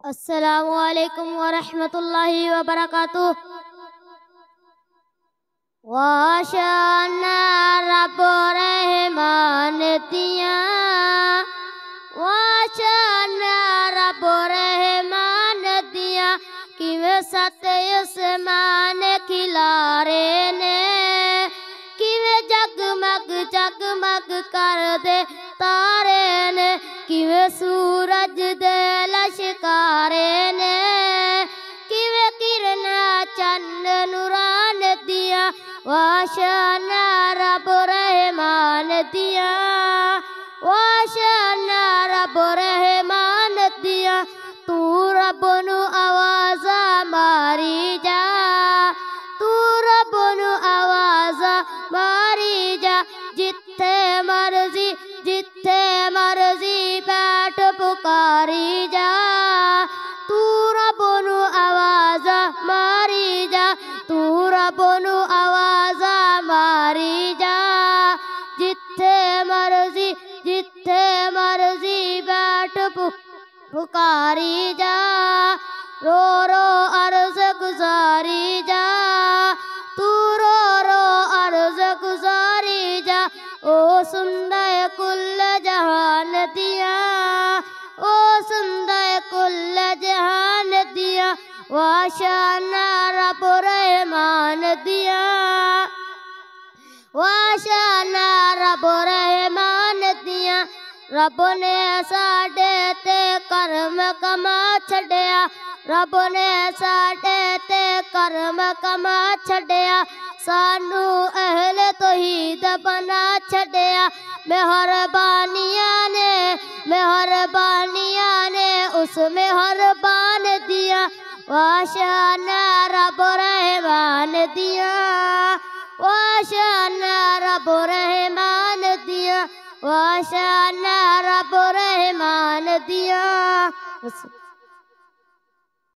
अस्सलामु अलैकुम वरहमतुल्लाहि वबरकातुह। वाशाना रब रहमान दिया, वाशाना रब रहमान दिया, किवें सत आसमान खिलारे ने, किवें जगमग जगमग कर दे तारे ने, किवें सूरज दे लश्कारे ने, किवें किरना चंद नूरान दिया, वाशाना रब रहमान दिया, वाशाना रब रहमान दिया। तू रब नू आवाज़ा मारी जा, तू रब नू आवाज़ा मारी जा, जिथे मर्जी बैठ पुकारी जा, तू रब नू आवाज़ा मारी जा, तू रब नू आवाज़ा मारी जा, जिथे मर्जी बैठ पुकारी जा, रो रो अर्ज़ गुजारी जा, तू रो रो अर्ज़ गुजारी जा। ओ सुंदर कुल जहान दिया, ओ सुंदर कुल जहान दिया, वाशाना रब रहमान दिया, वाशाना रब रहमान दिया। रब ने साडे ते कर्म कमा छड़िया, रब ने साडे ते कर्म कमा छड़िया, सानू अहले तौहीद बना छड़िया। मेहरबानियां ने उस मेहरबान दिया, वाशाना रब रहमान दिया, वाशाना रब रहमान दिया, वाशाना रब रहमान दिया।